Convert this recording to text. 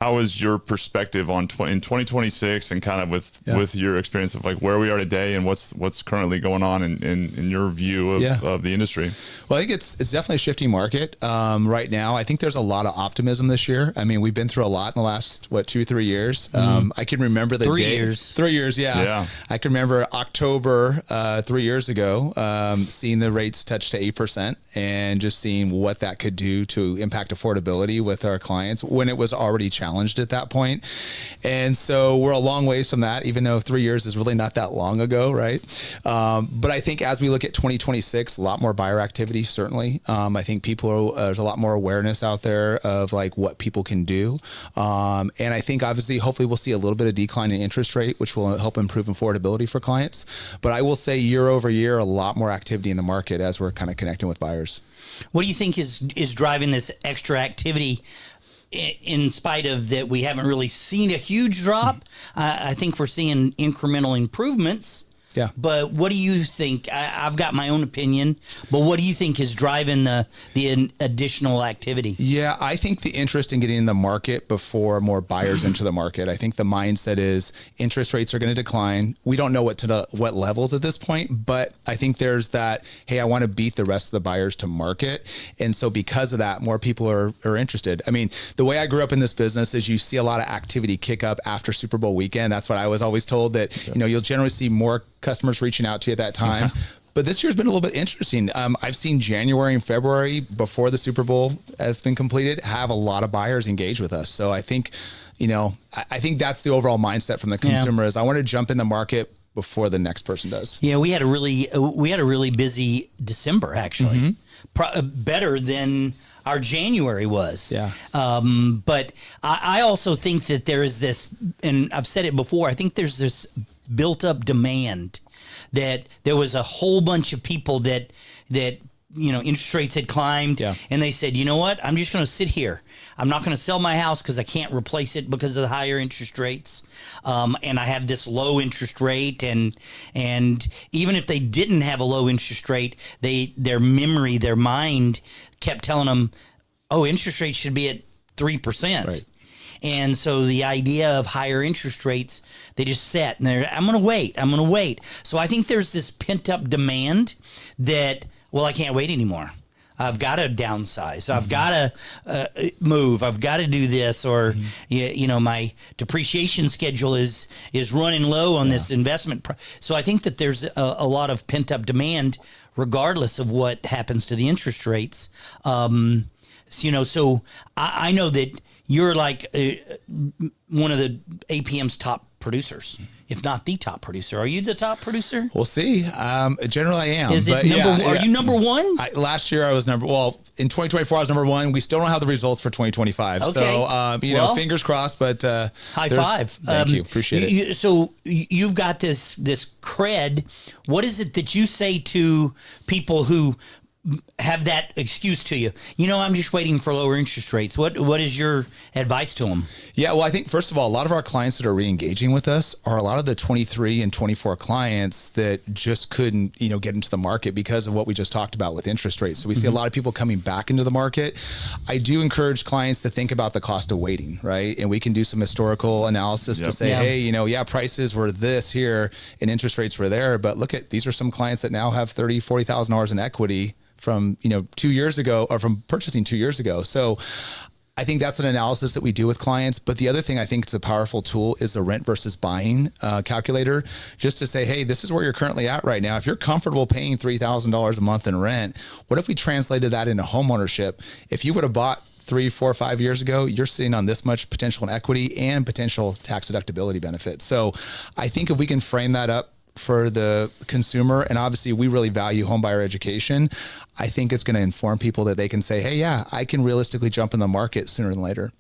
how is your perspective on in 2026 and kind of with your experience of like where we are today and what's currently going on in your view of the industry? Well, I think it's definitely a shifting market right now. I think there's a lot of optimism this year. I mean, we've been through a lot in the last, 2-3 years. I can remember the 3 day. years. 3 years, yeah. I can remember October 3 years ago, seeing the rates touch to 8% and just seeing what that could do to impact affordability with our clients when it was already challenged at that point. And so we're a long ways from that, even though 3 years is really not that long ago, right? But I think as we look at 2026, a lot more buyer activity, certainly. I think there's a lot more awareness out there of like what people can do. And I think obviously, hopefully we'll see a little bit of decline in interest rate, which will help improve affordability for clients. But I will say year over year, a lot more activity in the market as we're kind of connecting with buyers. What do you think is driving this extra activity? In spite of that, we haven't really seen a huge drop. I think we're seeing incremental improvements. Yeah. But what do you think? I've got my own opinion, but what do you think is driving the additional activity? Yeah, I think the interest in getting in the market before more buyers enter the market. I think the mindset is interest rates are going to decline. We don't know what levels at this point, but I think there's that, hey, I want to beat the rest of the buyers to market. And so because of that, more people are interested. I mean, the way I grew up in this business is you see a lot of activity kick up after Super Bowl weekend. That's what I was always told, that, you'll generally see more customers reaching out to you at that time. But this year's been a little bit interesting. I've seen January and February before the Super Bowl has been completed have a lot of buyers engage with us. So I think, I think that's the overall mindset from the consumer is I want to jump in the market before the next person does. Yeah, we had a really busy December actually, better than our January was. Yeah. But I also think that there is this, and I've said it before, I think there's this built up demand that there was a whole bunch of people that interest rates had climbed and they said, you know what, I'm just going to sit here. I'm not going to sell my house because I can't replace it because of the higher interest rates. And I have this low interest rate. And even if they didn't have a low interest rate, their mind kept telling them, oh, interest rates should be at 3%. Right. And so the idea of higher interest rates, they just sat and I'm going to wait. So I think there's this pent up demand that, well, I can't wait anymore. I've got to downsize. I've got to move. I've got to do this, or my depreciation schedule is running low on this investment. So I think that there's a lot of pent up demand, regardless of what happens to the interest rates. So I know that you're like one of the APM's top producers, if not the top producer. Are you the top producer? We'll see. Generally, I am. Is it are you number one? Last year, I was in 2024, I was number one. We still don't have the results for 2025. Okay. So, fingers crossed, but high five. Thank you. Appreciate it. So you've got this cred. What is it that you say to people who have that excuse to you? I'm just waiting for lower interest rates. What is your advice to them? Yeah, well, I think first of all, a lot of our clients that are re-engaging with us are a lot of the 23 and 24 clients that just couldn't, get into the market because of what we just talked about with interest rates. So we see a lot of people coming back into the market. I do encourage clients to think about the cost of waiting, right? And we can do some historical analysis to say, hey, prices were this here and interest rates were there, but look at, these are some clients that now have $30,000, $40,000 in equity from 2 years ago, or from purchasing 2 years ago. So I think that's an analysis that we do with clients. But the other thing I think is a powerful tool is the rent versus buying calculator, just to say, hey, this is where you're currently at right now. If you're comfortable paying $3,000 a month in rent, what if we translated that into home ownership? If you would have bought 3, 4, 5 years ago, you're sitting on this much potential in equity and potential tax deductibility benefits. So I think if we can frame that up for the consumer, and obviously we really value home buyer education, I think it's going to inform people that they can say, hey, I can realistically jump in the market sooner than later.